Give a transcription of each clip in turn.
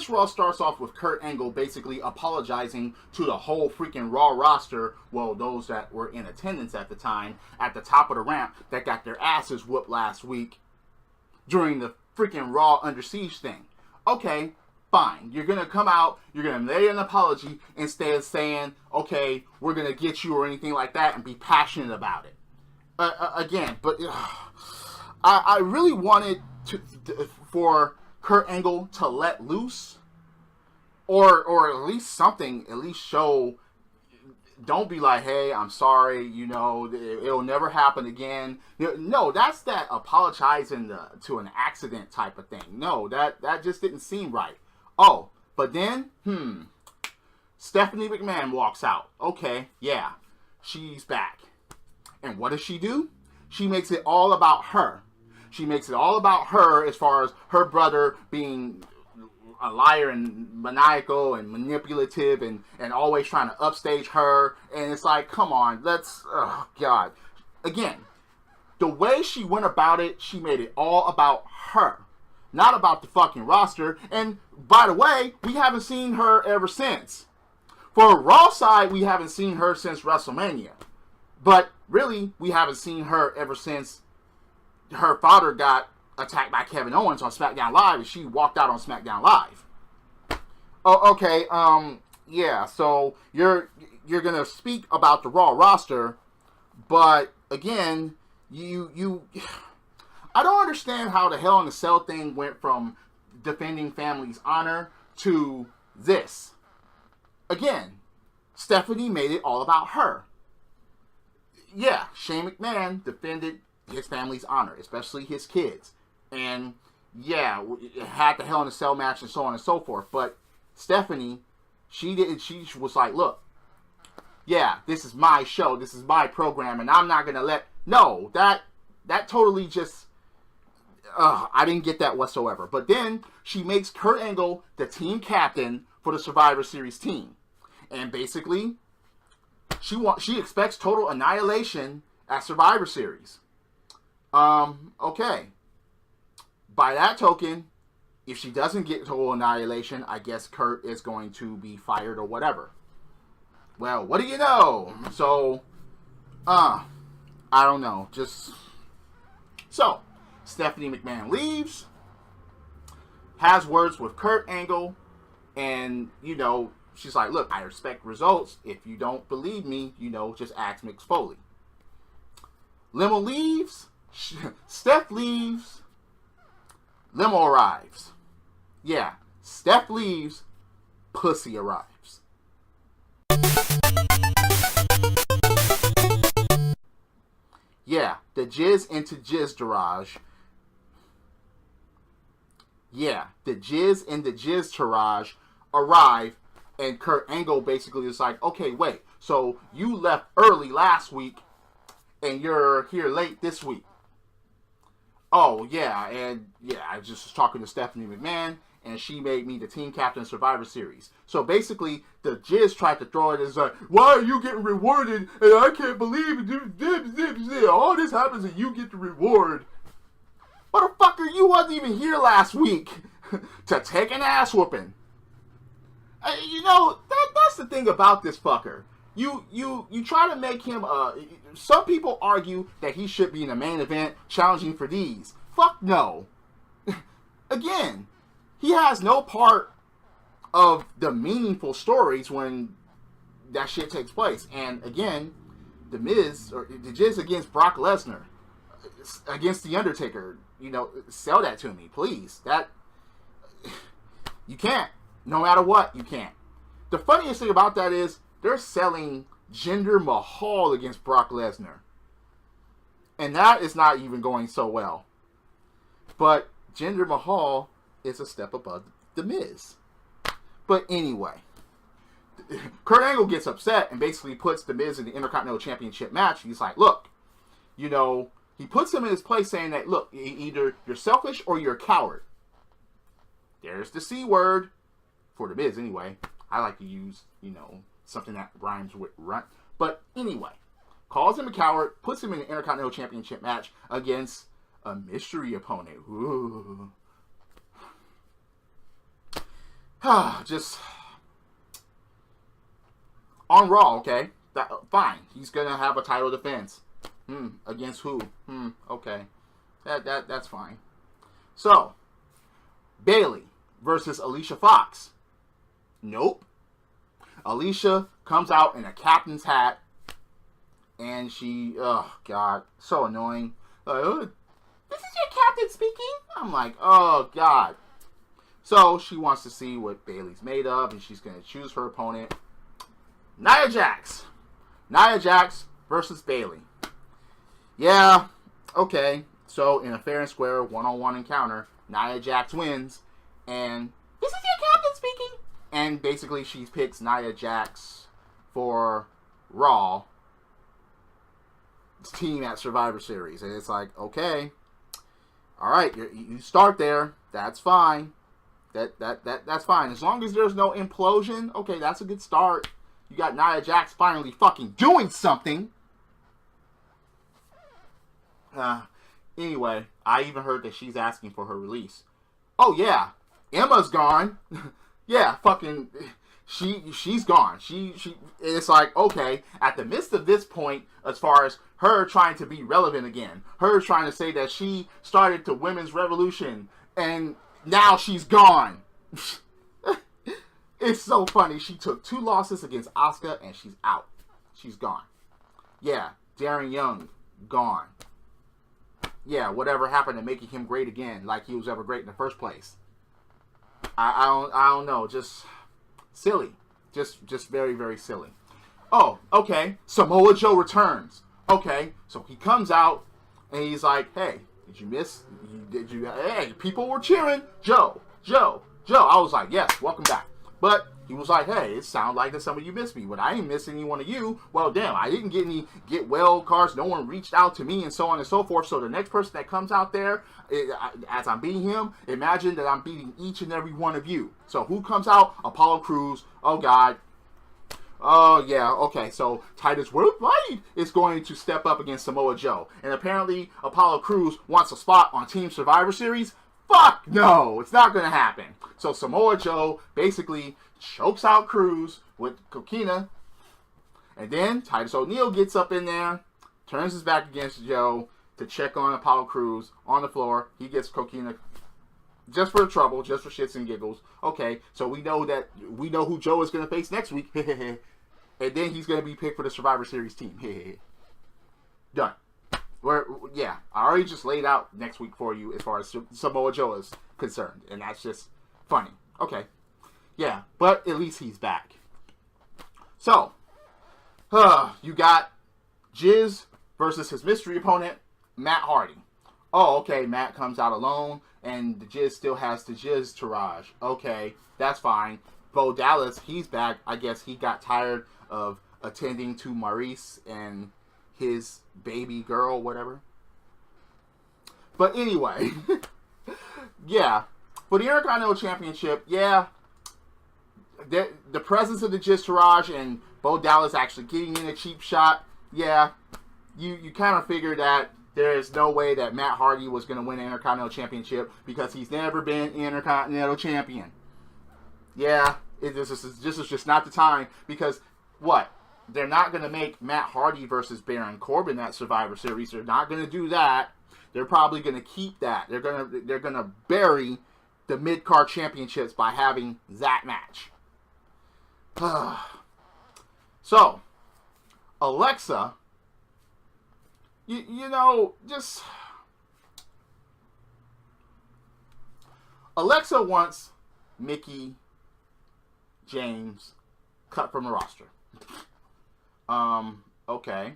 this Raw starts off with Kurt Angle basically apologizing to the whole freaking Raw roster, well, those that were in attendance at the time, at the top of the ramp, that got their asses whooped last week during the freaking Raw Under Siege thing. Okay, fine. You're going to come out, you're going to lay an apology instead of saying, okay, we're going to get you or anything like that and be passionate about it. Again, but I really wanted for Kurt Angle to let loose, or at least something, at least show. Don't be like, hey, I'm sorry, you know, it'll never happen again. No, that's that apologizing to an accident type of thing. No, that just didn't seem right. Oh, but then, Stephanie McMahon walks out. Okay, yeah, she's back. And what does she do? She makes it all about her. She makes it all about her as far as her brother being a liar and maniacal and manipulative and always trying to upstage her. And it's like, come on, oh God. Again, the way she went about it, she made it all about her. Not about the fucking roster. And by the way, we haven't seen her ever since. For Raw side, we haven't seen her since WrestleMania. But really, we haven't seen her ever since her father got attacked by Kevin Owens on Smackdown Live, and she walked out on Smackdown Live. Oh, okay. Yeah. So you're gonna speak about the Raw roster, but again, I don't understand how the Hell in a Cell thing went from defending family's honor to this. Again, Stephanie made it all about her. Yeah, Shane McMahon defended his family's honor, especially his kids. And yeah, it had the Hell in a Cell match and so on and so forth. But Stephanie, she was like, look, yeah, this is my show, this is my program, and I'm not going to let... No, that totally just... I didn't get that whatsoever. But then she makes Kurt Angle the team captain for the Survivor Series team. And basically, she expects total annihilation at Survivor Series. Okay. By that token, if she doesn't get total annihilation, I guess Kurt is going to be fired or whatever. Well, what do you know? So, I don't know. So, Stephanie McMahon leaves, has words with Kurt Angle, and, you know, she's like, look, I respect results. If you don't believe me, you know, just ask Mick Foley. Limo leaves. Steph leaves. Limo arrives. Yeah, Steph leaves. Pussy arrives. Yeah, the Jizz into Jizz Taraj. Yeah, the Jizz and the Jizz Taraj arrive, and Kurt Angle basically is like, okay, wait, so you left early last week, and you're here late this week. Oh, yeah, and yeah, I just was talking to Stephanie McMahon, and she made me the team captain of Survivor Series. So basically, the Jizz tried to throw it as like, why are you getting rewarded, and I can't believe it, all this happens and you get the reward. Motherfucker, you wasn't even here last week to take an ass whooping. You know, that's the thing about this fucker. You try to make him, some people argue that he should be in the main event challenging for these. Fuck no. Again, he has no part of the meaningful stories when that shit takes place. And again, The Miz, or the Jizz against Brock Lesnar, against The Undertaker, you know, sell that to me, please. That, you can't. No matter what, you can't. The funniest thing about that is, they're selling Jinder Mahal against Brock Lesnar. And that is not even going so well. But Jinder Mahal is a step above The Miz. But anyway, Kurt Angle gets upset and basically puts The Miz in the Intercontinental Championship match. He's like, look, you know, he puts him in his place saying that, look, either you're selfish or you're a coward. There's the C word. For The Miz, anyway. I like to use, you know, something that rhymes with runt. But anyway, calls him a coward, puts him in an Intercontinental Championship match against a mystery opponent. Ooh. just on Raw, okay? Fine. He's gonna have a title defense. Against who? Okay. That's fine. So, Bayley versus Alicia Fox. Nope. Alicia comes out in a captain's hat, and she, oh God, so annoying. This is your captain speaking? I'm like, oh God. So she wants to see what Bayley's made of, and she's going to choose her opponent. Nia Jax. Nia Jax versus Bayley. Yeah, okay. So in a fair and square one-on-one encounter, Nia Jax wins, and this is your captain speaking. And basically she picks Nia Jax for Raw team at Survivor Series. And it's like, okay, all right, you start there. That's fine. That's fine. As long as there's no implosion, okay, that's a good start. You got Nia Jax finally fucking doing something. Anyway, I even heard that she's asking for her release. Oh yeah, Emma's gone. Yeah, fucking, she's gone. She. It's like, okay, at the midst of this point, as far as her trying to be relevant again, her trying to say that she started the women's revolution, and now she's gone. It's so funny. She took 2 losses against Asuka, and she's out. She's gone. Yeah, Darren Young, gone. Yeah, whatever happened to making him great again, like he was ever great in the first place. I don't know, just silly. Just very, very silly. Oh, okay, Samoa Joe returns. Okay, so he comes out, and he's like, hey, did you miss? Hey, people were cheering, Joe. I was like, yes, welcome back. But he was like, hey, it sounds like that some of you missed me, but I didn't miss any one of you. Well, damn, I didn't get any get well cards. No one reached out to me, and so on and so forth. So the next person that comes out there, as I'm beating him, imagine that I'm beating each and every one of you. So who comes out? Apollo Crews. Oh, God. Oh, yeah, okay. So Titus Worldwide is going to step up against Samoa Joe. And apparently Apollo Crews wants a spot on Team Survivor Series. Fuck no, it's not going to happen. So Samoa Joe basically chokes out Cruz with Coquina. And then Titus O'Neil gets up in there, turns his back against Joe to check on Apollo Crews on the floor. He gets Coquina just for trouble, just for shits and giggles. Okay, so we know who Joe is going to face next week. And then he's going to be picked for the Survivor Series team. Done. Yeah, I already just laid out next week for you as far as Samoa Joe is concerned, and that's just funny. Okay, yeah, but at least he's back. So, you got Jizz versus his mystery opponent, Matt Hardy. Oh, okay, Matt comes out alone, and the Jizz still has the Jizz Tourage. Okay, that's fine. Bo Dallas, he's back. I guess he got tired of attending to Maurice and his baby girl, whatever. But anyway, yeah, for the Intercontinental Championship, yeah, the presence of the Jizz Tourage and Bo Dallas actually getting in a cheap shot, yeah, you kind of figure that there's no way that Matt Hardy was going to win an Intercontinental Championship because he's never been Intercontinental Champion. Yeah, this is just not the time because what? They're not going to make Matt Hardy versus Baron Corbin at Survivor Series. They're not going to do that. They're probably going to keep that. They're going to bury the mid-card championships by having that match. So, Alexa, you know, just Alexa wants Mickie James cut from the roster. Okay.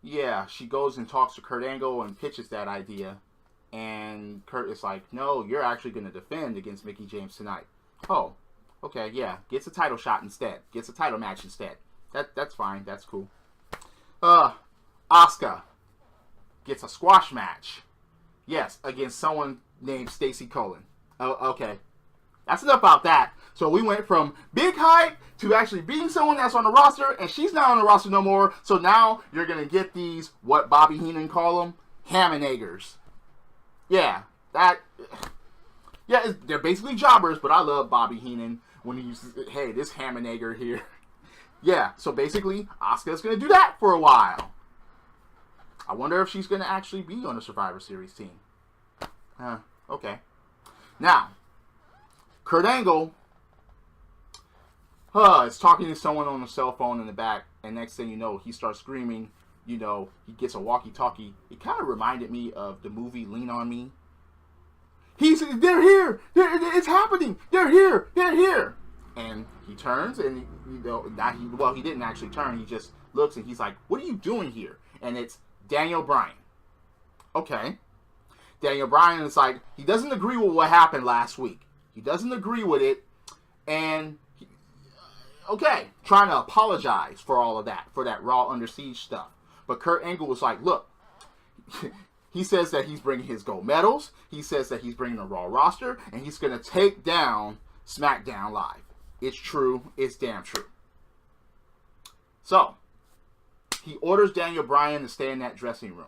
Yeah, she goes and talks to Kurt Angle and pitches that idea. And Kurt is like, no, you're actually going to defend against Mickie James tonight. Oh, okay, yeah. Gets a title shot instead. Gets a title match instead. That's fine. That's cool. Asuka gets a squash match. Yes, against someone named Stacey Colin. Oh, okay. That's enough about that. So we went from big hype to actually beating someone that's on the roster, and she's not on the roster no more. So now you're going to get these, what Bobby Heenan call them, ham and eggers. Yeah, that... Yeah, they're basically jobbers, but I love Bobby Heenan when he's, hey, this ham and egger here. Yeah, so basically, Asuka's going to do that for a while. I wonder if she's going to actually be on the Survivor Series team. Okay. Now, Kurt Angle is talking to someone on the cell phone in the back, and next thing you know, he starts screaming. You know, he gets a walkie-talkie. It kind of reminded me of the movie Lean On Me. They're here! It's happening! They're here! They're here! And he turns, and he didn't actually turn. He just looks, and he's like, "What are you doing here?" And it's Daniel Bryan. Okay. Daniel Bryan is like, he doesn't agree with what happened last week. He doesn't agree with it, and trying to apologize for all of that, for that Raw Under Siege stuff. But Kurt Angle was like, look, he says that he's bringing his gold medals, he says that he's bringing a Raw roster, and he's going to take down Smackdown Live. It's true. It's damn true. So, he orders Daniel Bryan to stay in that dressing room.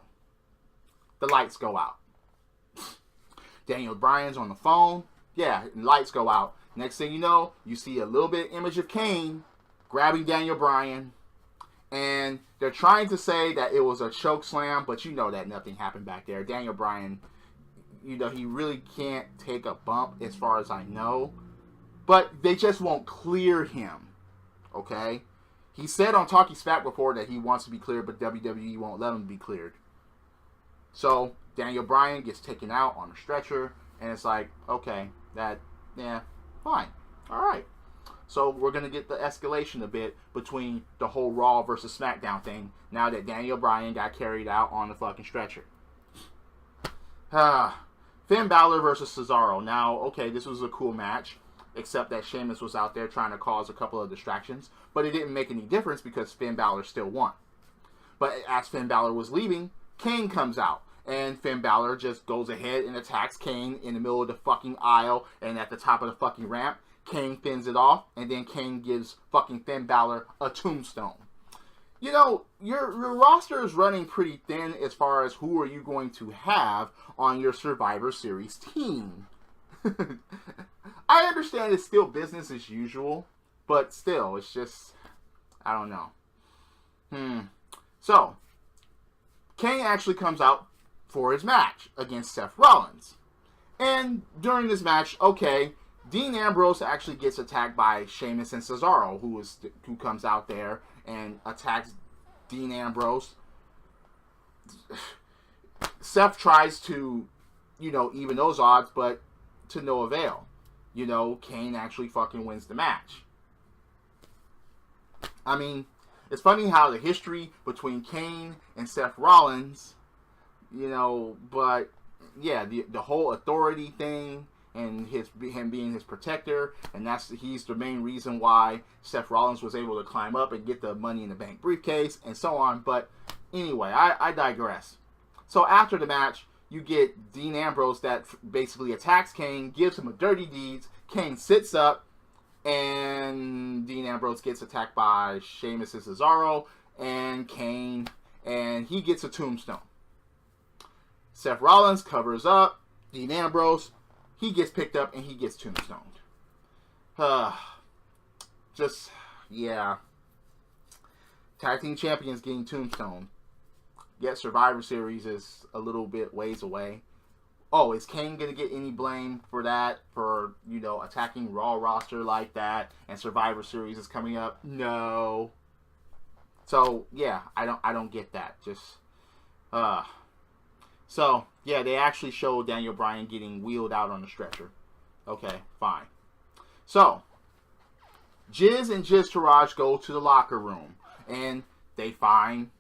The lights go out. Daniel Bryan's on the phone. Yeah, lights go out. Next thing you know, you see a little bit image of Kane grabbing Daniel Bryan. And they're trying to say that it was a choke slam, but you know that nothing happened back there. Daniel Bryan, you know, he really can't take a bump as far as I know. But they just won't clear him. Okay? He said on Talkie Smack before that he wants to be cleared, but WWE won't let him be cleared. So, Daniel Bryan gets taken out on a stretcher, and it's like, okay, fine. Alright. So, we're going to get the escalation a bit between the whole Raw versus SmackDown thing, now that Daniel Bryan got carried out on the fucking stretcher. Finn Balor versus Cesaro. Now, okay, this was a cool match, except that Sheamus was out there trying to cause a couple of distractions, but it didn't make any difference because Finn Balor still won. But as Finn Balor was leaving, Kane comes out, and Finn Balor just goes ahead and attacks Kane in the middle of the fucking aisle and at the top of the fucking ramp. Kane fends it off, and then Kane gives fucking Finn Balor a tombstone. You know, your roster is running pretty thin as far as who are you going to have on your Survivor Series team. I understand it's still business as usual, but still, it's just, I don't know. So, Kane actually comes out for his match against Seth Rollins. And during this match, okay, Dean Ambrose actually gets attacked by Sheamus and Cesaro, who comes out there and attacks Dean Ambrose. Seth tries to, even those odds, but to no avail. Kane actually fucking wins the match. I mean, it's funny how the history between Kane and Seth Rollins, but yeah, the whole authority thing and him being his protector, and he's the main reason why Seth Rollins was able to climb up and get the Money in the Bank briefcase and so on. But anyway, I digress. So after the match, you get Dean Ambrose that basically attacks Kane, gives him a dirty deeds. Kane sits up, and Dean Ambrose gets attacked by Sheamus and Cesaro and Kane, and he gets a tombstone. Seth Rollins covers up Dean Ambrose. He gets picked up and he gets tombstoned. Tag team champions getting tombstone. Yet Survivor Series is a little bit ways away. Oh, is Kane going to get any blame for that? For, attacking Raw roster like that, and Survivor Series is coming up? No. So, yeah, I don't get that. So, yeah, they actually showed Daniel Bryan getting wheeled out on the stretcher. Okay, fine. So, Jiz and Jiz Taraj go to the locker room, and they find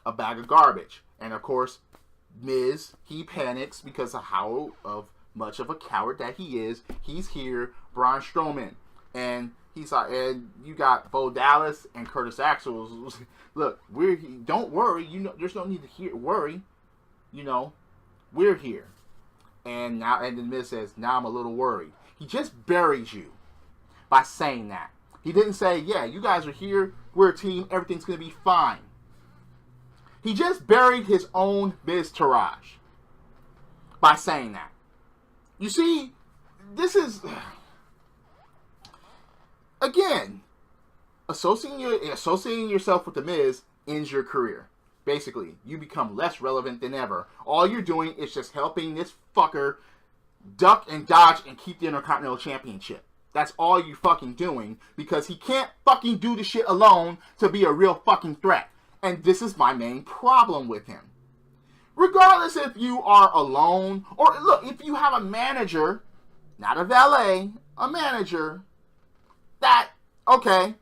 a bag of garbage. And, of course, Miz, he panics because of how much of a coward that he is. He's here, Braun Strowman. And he's like, and you got Bo Dallas and Curtis Axel. Look, don't worry. There's no need to worry. We're here. And then Miz says, now I'm a little worried. He just buries you by saying that. He didn't say, yeah, you guys are here, we're a team, everything's going to be fine. He just buried his own Miz Taraj by saying that. You see, this is, again, associating yourself with The Miz ends your career. Basically, you become less relevant than ever. All you're doing is just helping this fucker duck and dodge and keep the Intercontinental Championship. That's all you fucking doing, because he can't fucking do the shit alone to be a real fucking threat. And this is my main problem with him. Regardless if you are alone, or look, if you have a manager, not a valet, a manager, okay,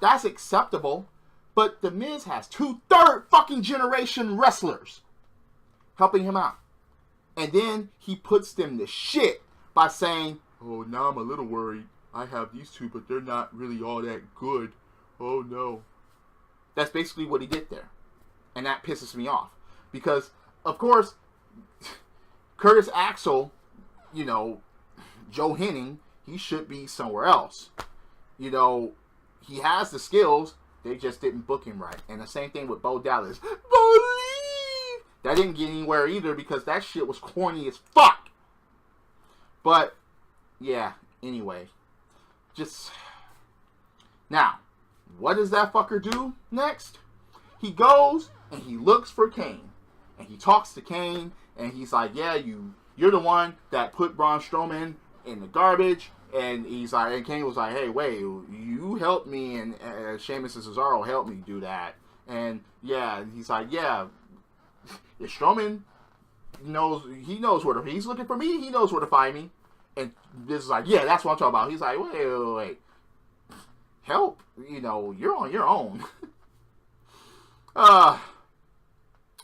that's acceptable. But The Miz has 2 third fucking generation wrestlers helping him out. And then he puts them to shit by saying, oh, now I'm a little worried. I have these 2, but they're not really all that good. Oh, no. That's basically what he did there. And that pisses me off. Because, of course, Curtis Axel, you know, Joe Henning, he should be somewhere else. You know, he has the skills. They just didn't book him right. And the same thing with Bo Dallas. Believe! That didn't get anywhere either because that shit was corny as fuck. But, yeah, anyway. Just, now, what does that fucker do next? He goes and he looks for Kane. And he talks to Kane and he's like, yeah, you're the one that put Braun Strowman in the garbage. And he's like, and Kane was like, hey, wait, you helped me, and Sheamus and Cesaro helped me do that. And yeah, he's like, yeah, if Strowman knows where to, he's looking for me, he knows where to find me. And this is like, yeah, that's what I'm talking about. He's like, wait, help, you know, you're on your own.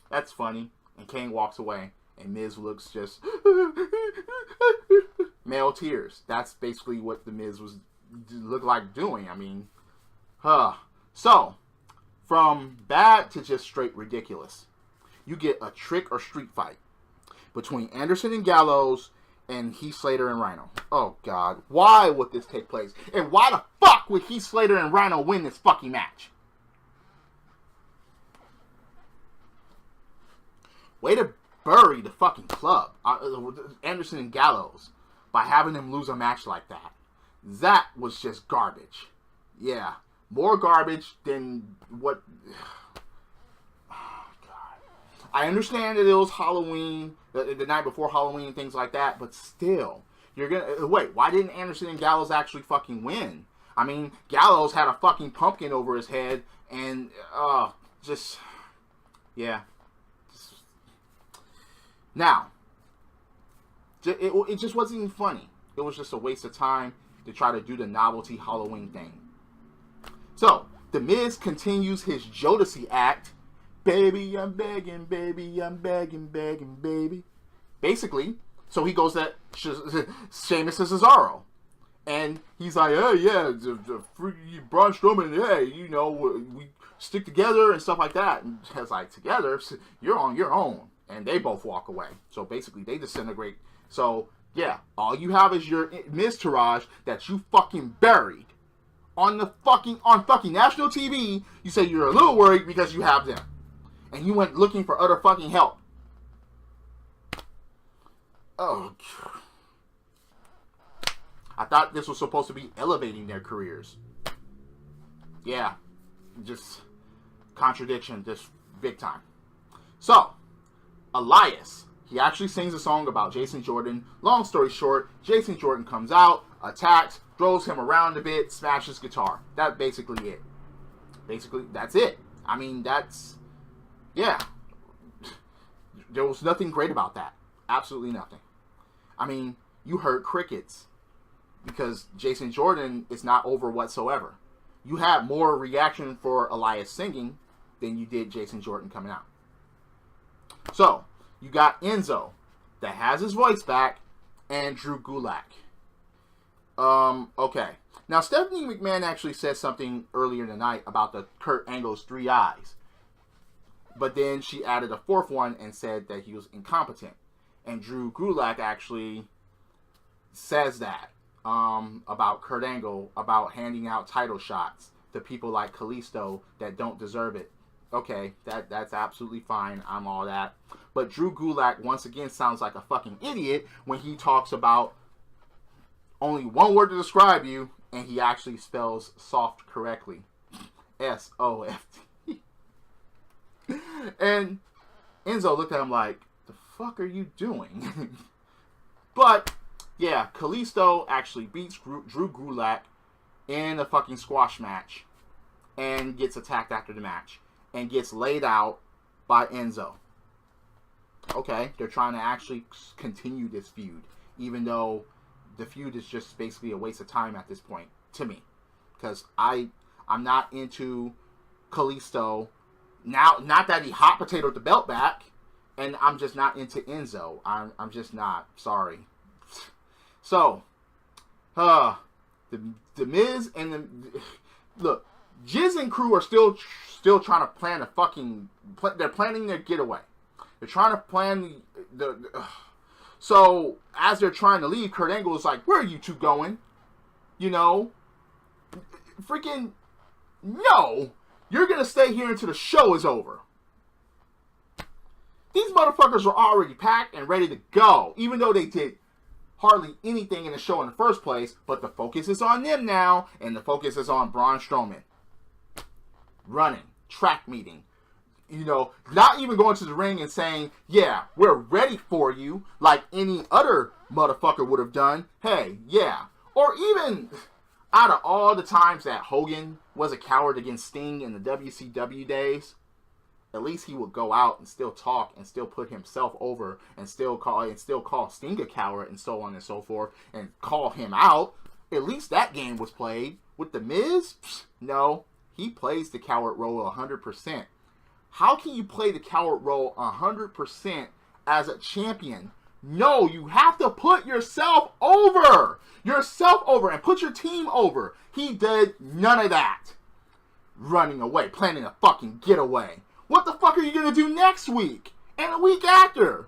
That's funny. And Kane walks away, and Miz looks just male tears. That's basically what The Miz looked like doing. I mean, So, from bad to just straight ridiculous, you get a trick or street fight between Anderson and Gallows and Heath Slater and Rhino. Oh, God. Why would this take place? And why the fuck would Heath Slater and Rhino win this fucking match? Way to bury the fucking club, Anderson and Gallows, by having them lose a match like that. That was just garbage. Yeah, more garbage than what... Oh, God. I understand that it was Halloween, the night before Halloween and things like that, but still, you're gonna... Wait, why didn't Anderson and Gallows actually fucking win? I mean, Gallows had a fucking pumpkin over his head, and, just... Yeah. Now, it just wasn't even funny. It was just a waste of time to try to do the novelty Halloween thing. So, The Miz continues his Jodeci act. Baby, I'm begging, baby, I'm begging, begging, baby. Basically, so he goes at Sheamus and Cesaro. And he's like, oh, yeah, Braun Strowman, hey, you know, we stick together and stuff like that. And it's like, together? You're on your own. And they both walk away. So basically, they disintegrate. So, yeah, all you have is your Miz-tourage that you fucking buried on fucking national TV. You say you're a little worried because you have them. And you went looking for other fucking help. Oh, I thought this was supposed to be elevating their careers. Yeah, just contradiction, just big time. So, Elias, he actually sings a song about Jason Jordan. Long story short, Jason Jordan comes out, attacks, throws him around a bit, smashes guitar. That's basically it. Basically, that's it. I mean, yeah. There was nothing great about that. Absolutely nothing. I mean, you heard crickets because Jason Jordan is not over whatsoever. You had more reaction for Elias singing than you did Jason Jordan coming out. So, you got Enzo, that has his voice back, and Drew Gulak. Okay. Now, Stephanie McMahon actually said something earlier tonight about the Kurt Angle's 3 eyes. But then she added a 4th one and said that he was incompetent. And Drew Gulak actually says that about Kurt Angle, about handing out title shots to people like Kalisto that don't deserve it. Okay, that's absolutely fine. I'm all that. But Drew Gulak, once again, sounds like a fucking idiot when he talks about only one word to describe you, and he actually spells soft correctly. S-O-F-T. And Enzo looked at him like, the fuck are you doing? But, yeah, Kalisto actually beats Drew Gulak in a fucking squash match and gets attacked after the match and gets laid out by Enzo. Okay, they're trying to actually continue this feud, even though the feud is just basically a waste of time at this point, to me. Because I'm not into Kalisto. Now, not that he hot potatoed the belt back, and I'm just not into Enzo. I'm just not. Sorry. So, the Miz and the... Look, Jizz and crew are still trying to plan a fucking... They're planning their getaway. They're trying to plan So, as they're trying to leave, Kurt Angle is like, where are you two going? You know? Freaking... No! You're gonna stay here until the show is over. These motherfuckers were already packed and ready to go, even though they did hardly anything in the show in the first place, but the focus is on them now, and the focus is on Braun Strowman. Running, track meeting, you know, not even going to the ring and saying, yeah, we're ready for you, like any other motherfucker would have done. Hey, yeah. Or even, out of all the times that Hogan was a coward against Sting in the WCW days, at least he would go out and still talk and still put himself over and still call Sting a coward and so on and so forth and call him out. At least that game was played. With The Miz, no, he plays the coward role 100%. How can you play the coward role 100% as a champion? No, you have to put yourself over. And put your team over. He did none of that. Running away, planning a fucking getaway. What the fuck are you gonna do next week? And the week after?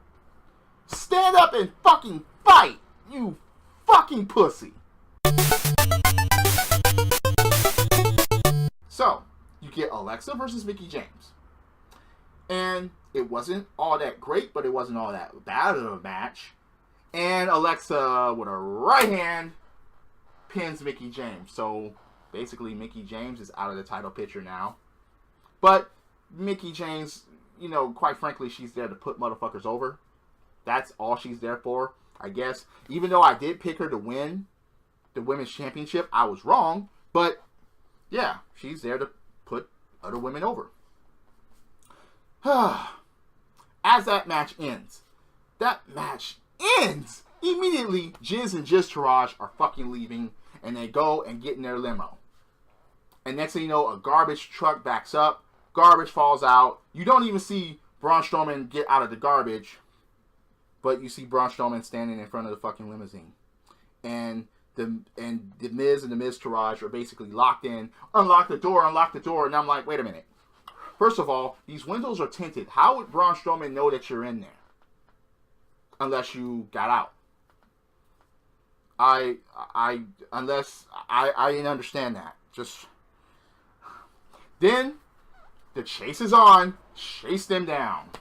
Stand up and fucking fight, you fucking pussy. So, you get Alexa versus Mickie James. And it wasn't all that great, but it wasn't all that bad of a match. And Alexa, with a right hand, pins Mickie James. So, basically, Mickie James is out of the title picture now. But Mickie James, you know, quite frankly, she's there to put motherfuckers over. That's all she's there for, I guess. Even though I did pick her to win the Women's Championship, I was wrong. But, yeah, she's there to put other women over. As that match ends, immediately Jizz and Jizz Taraj are fucking leaving, and they go and get in their limo. And next thing you know, a garbage truck backs up, garbage falls out. You don't even see Braun Strowman get out of the garbage, but you see Braun Strowman standing in front of the fucking limousine. And the Miz and the Miz Taraj are basically locked in. Unlock the door, and I'm like, wait a minute. First of all, these windows are tinted. How would Braun Strowman know that you're in there? Unless you got out. I didn't understand that. Just then the chase is on. Chase them down.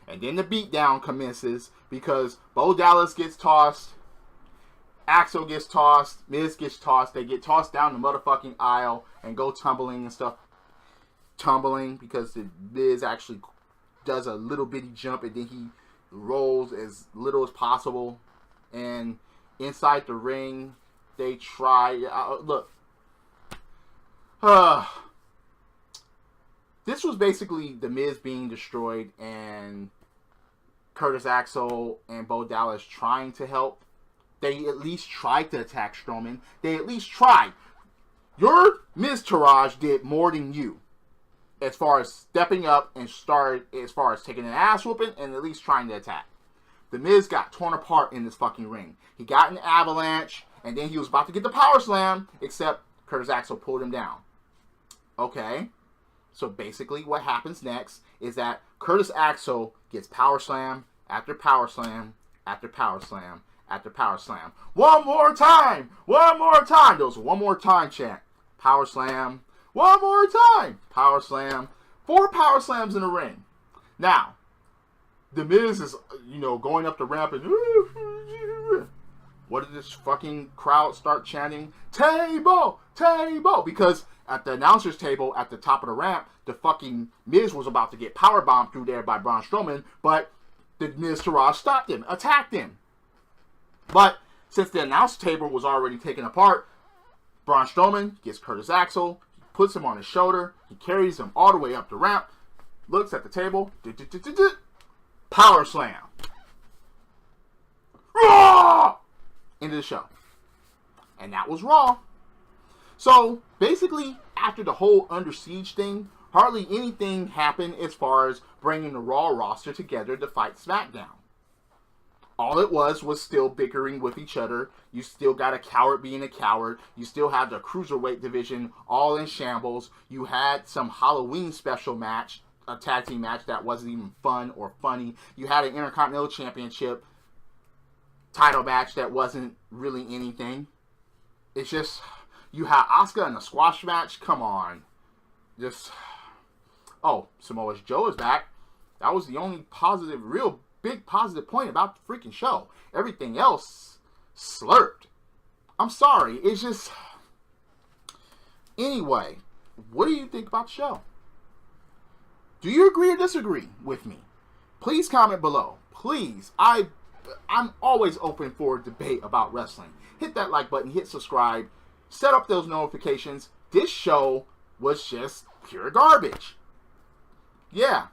And then the beatdown commences because Bo Dallas gets tossed. Axel gets tossed. Miz gets tossed. They get tossed down the motherfucking aisle and go tumbling and stuff. Tumbling because the Miz actually does a little bitty jump and then he rolls as little as possible. And inside the ring, they try. Look. This was basically the Miz being destroyed and Curtis Axel and Bo Dallas trying to help. They at least tried to attack Strowman. They at least tried. Your Miz Taraj did more than you. As far as stepping up and as far as taking an ass whooping and at least trying to attack. The Miz got torn apart in this fucking ring. He got an avalanche, and then he was about to get the power slam, except Curtis Axel pulled him down. Okay. So basically what happens next is that Curtis Axel gets power slam after power slam after power slam after power slam. One more time! One more time! There was a one more time chant. Power slam. One more time! Power slam. 4 power slams in the ring. Now, the Miz is, you know, going up the ramp and what did this fucking crowd start chanting? Table! Table! Because at the announcer's table at the top of the ramp, the fucking Miz was about to get powerbombed through there by Braun Strowman, but the Miz Taraj stopped him, attacked him. But since the announce table was already taken apart, Braun Strowman gets Curtis Axel, he puts him on his shoulder, he carries him all the way up the ramp, looks at the table, power slam. Raw! Into the show. And that was Raw. So, basically, after the whole Under Siege thing, hardly anything happened as far as bringing the Raw roster together to fight SmackDown. All it was still bickering with each other. You still got a coward being a coward. You still have the Cruiserweight division all in shambles. You had some Halloween special match, a tag team match that wasn't even fun or funny. You had an Intercontinental Championship title match that wasn't really anything. It's just, you had Asuka in a squash match. Come on. Just, oh, Samoa Joe is back. That was the only positive, real big positive point about the freaking show. Everything else slurped. I'm sorry. It's just, anyway, what do you think about the show? Do you agree or disagree with me? Please comment below. Please. I'm always open for debate about wrestling. Hit that like button, hit subscribe, set up those notifications. This show was just pure garbage. Yeah.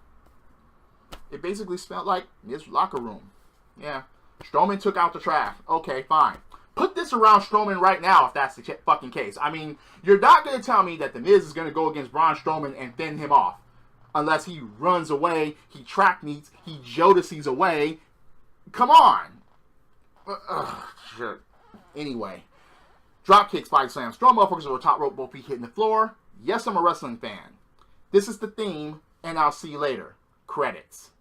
It basically smelled like his locker room. Yeah. Strowman took out the trash. Okay, fine. Put this around Strowman right now if that's the fucking case. I mean, you're not going to tell me that The Miz is going to go against Braun Strowman and fend him off. Unless he runs away, he track meets, he Jodeci's away. Come on. Shit. Anyway. Drop kicks, body slams, throw motherfuckers over the top rope, both feet hitting the floor. Yes, I'm a wrestling fan. This is the theme, and I'll see you later. Credits.